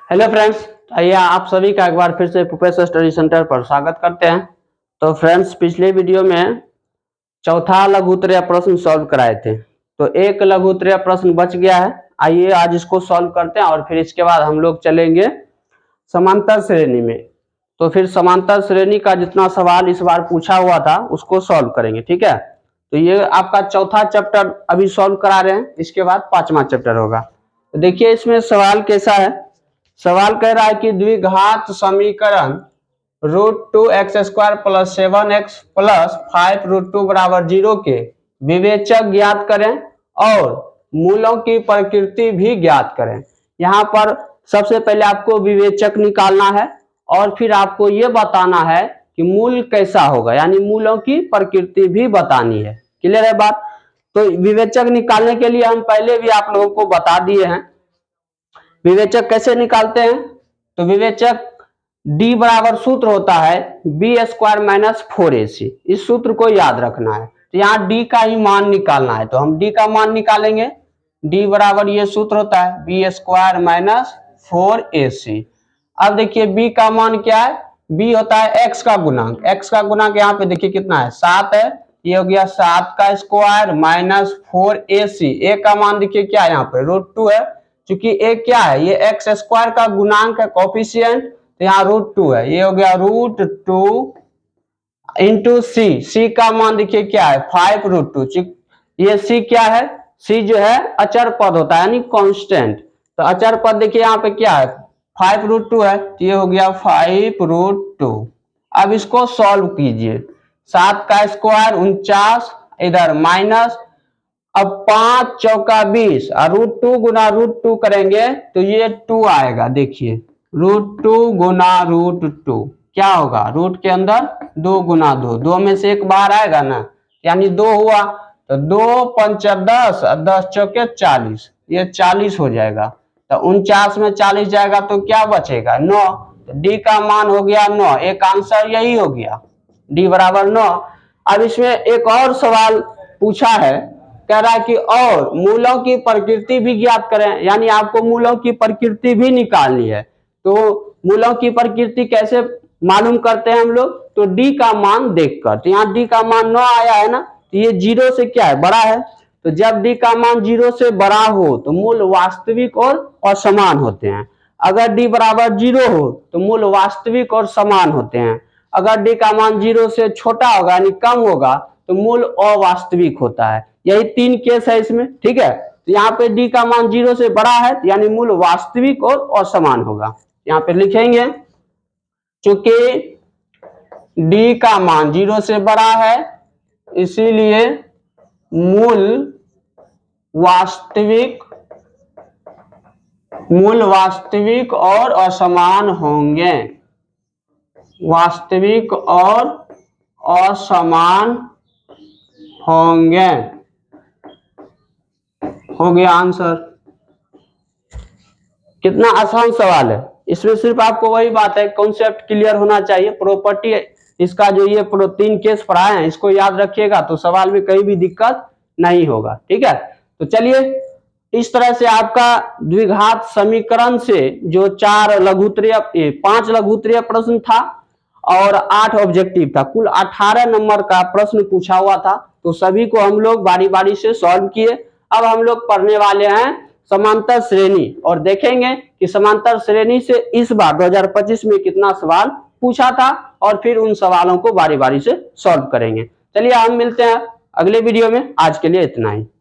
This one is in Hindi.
हेलो फ्रेंड्स, आइए आप सभी का एक बार फिर से प्रोफेसर स्टडी सेंटर पर स्वागत करते हैं। तो फ्रेंड्स, पिछले वीडियो में चौथा लघु उत्तरीय प्रश्न सॉल्व कराए थे, तो एक लघु उत्तरीय प्रश्न बच गया है। आइए आज इसको सॉल्व करते हैं और फिर इसके बाद हम लोग चलेंगे समांतर श्रेणी में। तो फिर समांतर श्रेणी का जितना सवाल इस बार पूछा हुआ था उसको सॉल्व करेंगे, ठीक है। तो ये आपका चौथा चैप्टर अभी सॉल्व करा रहे हैं, इसके बाद पांचवा चैप्टर होगा। तो देखिए इसमें सवाल कैसा है। सवाल कह रहा है कि द्विघात समीकरण √2x² + 7x + 5√2 = 0 के विवेचक ज्ञात करें और मूलों की प्रकृति भी ज्ञात करें। यहाँ पर सबसे पहले आपको विवेचक निकालना है और फिर आपको ये बताना है कि मूल कैसा होगा, यानी मूलों की प्रकृति भी बतानी है। क्लियर है बात। तो विवेचक निकालने के लिए हम पहले भी आप लोगों को बता दिए हैं। विवेचक कैसे निकालते हैं, तो विवेचक D बराबर सूत्र होता है b² - 4ac। इस सूत्र को याद रखना है। तो यहाँ D का ही मान निकालना है, तो हम D का मान निकालेंगे। D बराबर ये सूत्र होता है b² - 4ac। अब देखिए B का मान क्या है, B होता है x का गुणांक। x का गुणांक यहाँ पे देखिए कितना है, 7 है। ये हो गया 7 का स्क्वायर माइनस 4ac। a का मान देखिए क्या है, यहाँ पे √2 है। क्योंकि a क्या है, ये x² का गुणांक है, कोफिशिएंट, तो यहाँ √2 है। ये हो गया √2 इंटू c का मान देखिए क्या है 5√2। ये c क्या है, c जो है अचर पद होता है, यानी कांस्टेंट। तो अचर पद देखिए यहाँ पे क्या है 5√2 है, तो ये हो गया 5√2। अब इसको सॉल्व कीजिए। 7 का स्क्वायर 49, इधर माइनस, अब 5 चौका 20 और √2 गुना √2 करेंगे तो ये 2 आएगा। देखिए √2 गुना √2 क्या होगा, रूट के अंदर 2 गुना 2, 2 में से एक बाहर आएगा ना, यानी 2 हुआ। तो 2 5 10 और 10 चौके 40, ये 40 हो जाएगा। तो 49 में 40 जाएगा तो क्या बचेगा, 9। तो डी का मान हो गया 9। एक आंसर यही हो गया, डी बराबर 9। अब इसमें एक और सवाल पूछा है, कह रहा है कि और मूलों की प्रकृति भी ज्ञात करें, यानी आपको मूलों की प्रकृति भी निकालनी है। तो मूलों की प्रकृति कैसे मालूम करते हैं हम लोग, तो डी का मान देखकर। तो यहाँ डी का मान 9 आया है ना, तो ये 0 से क्या है, बड़ा है। तो जब डी का मान 0 से बड़ा हो तो मूल वास्तविक और असमान होते हैं। अगर डी बराबर 0 हो तो मूल वास्तविक और समान होते हैं। अगर डी का मान 0 से छोटा होगा यानी कम होगा तो मूल अवास्तविक होता है। यही 3 केस है इसमें, ठीक है। तो यहाँ पे डी का मान 0 से बड़ा है यानी मूल वास्तविक और असमान होगा। यहाँ पे लिखेंगे चूंकि डी का मान 0 से बड़ा है इसीलिए मूल वास्तविक और असमान होंगे। वास्तविक और असमान होंगे, हो गया आंसर। कितना आसान सवाल है। इसमें सिर्फ आपको वही बात है, कॉन्सेप्ट क्लियर होना चाहिए। प्रॉपर्टी इसका जो ये 3 केस पढ़ाए हैं इसको याद रखिएगा तो सवाल में कहीं भी दिक्कत नहीं होगा, ठीक है। तो चलिए इस तरह से आपका द्विघात समीकरण से जो 5 लघु उत्तरीय प्रश्न था और 8 ऑब्जेक्टिव था, कुल 18 नंबर का प्रश्न पूछा हुआ था। तो सभी को हम लोग बारी बारी से सॉल्व किए। अब हम लोग पढ़ने वाले हैं समांतर श्रेणी और देखेंगे कि समांतर श्रेणी से इस बार 2025 में कितना सवाल पूछा था और फिर उन सवालों को बारी बारी से सॉल्व करेंगे। चलिए हम मिलते हैं अगले वीडियो में। आज के लिए इतना ही।